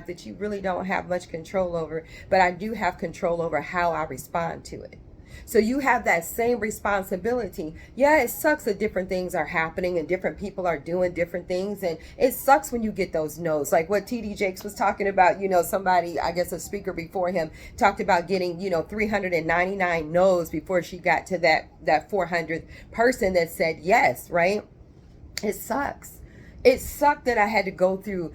that you really don't have much control over, but I do have control over how I respond to it. So you have that same responsibility. Yeah, it sucks that different things are happening and different people are doing different things. And it sucks when you get those no's. Like what TD Jakes was talking about, somebody, I guess a speaker before him, talked about getting, 399 no's before she got to that 400th person that said yes, right? It sucks. It sucked that I had to go through,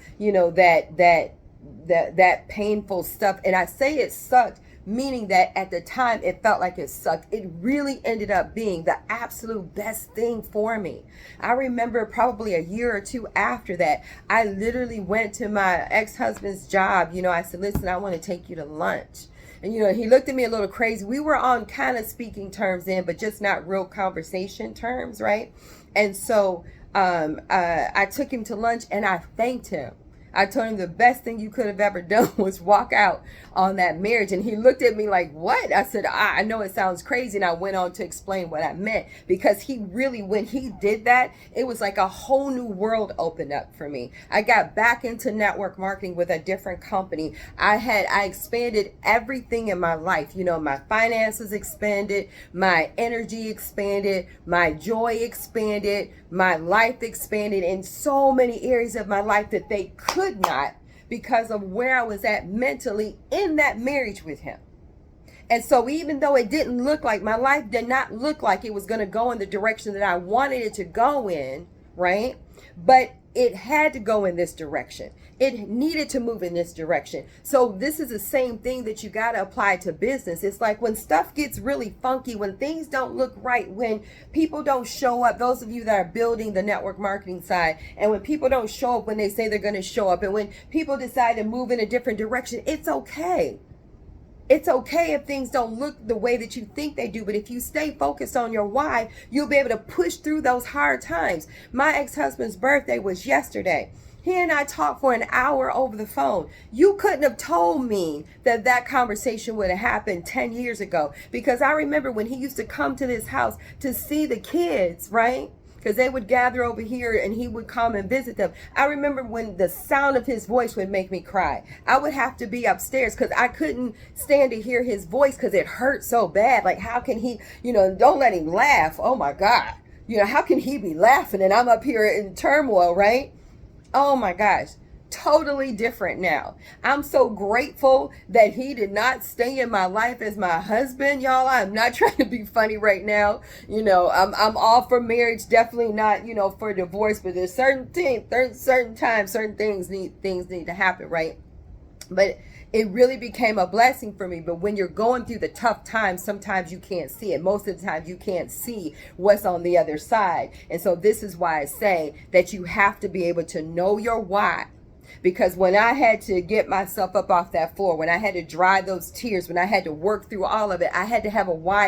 that painful stuff. And I say it sucked, meaning that at the time it felt like it sucked. It really ended up being the absolute best thing for me. I remember probably a year or two after that, I literally went to my ex-husband's job. I said, listen, I want to take you to lunch. And, he looked at me a little crazy. We were on kind of speaking terms then, but just not real conversation terms, right? And so I took him to lunch and I thanked him. I told him the best thing you could have ever done was walk out on that marriage. And he looked at me like, what? I said, I know it sounds crazy. And I went on to explain what I meant, because he really, when he did that, it was like a whole new world opened up for me. I got back into network marketing with a different company. I expanded everything in my life. My finances expanded, my energy expanded, my joy expanded, my life expanded in so many areas of my life that they could not, because of where I was at mentally in that marriage with him. And so even though it didn't look like, my life did not look like it was going to go in the direction that I wanted it to go in, right? But it had to go in this direction. It needed to move in this direction. So this is the same thing that you got to apply to business. It's like when stuff gets really funky, when things don't look right, when people don't show up, those of you that are building the network marketing side, and when people don't show up when they say they're going to show up, and when people decide to move in a different direction, it's okay. It's okay if things don't look the way that you think they do, but if you stay focused on your why, you'll be able to push through those hard times. My ex-husband's birthday was yesterday. He and I talked for an hour over the phone. You couldn't have told me that conversation would have happened 10 years ago, because I remember when he used to come to this house to see the kids, right? Because they would gather over here and he would come and visit them. I remember when the sound of his voice would make me cry. I would have to be upstairs because I couldn't stand to hear his voice because it hurt so bad. Like, how can he, don't let him laugh. Oh my God. How can he be laughing and I'm up here in turmoil, right? Oh my gosh. Totally different now. I'm so grateful that he did not stay in my life as my husband, y'all. I'm not trying to be funny right now. I'm all for marriage, definitely not, for divorce, but there's certain times, certain things need to happen, right? But it really became a blessing for me. But when you're going through the tough times, sometimes you can't see it. Most of the time you can't see what's on the other side. And so this is why I say that you have to be able to know your why. Because when I had to get myself up off that floor, when I had to dry those tears, when I had to work through all of it, I had to have a why.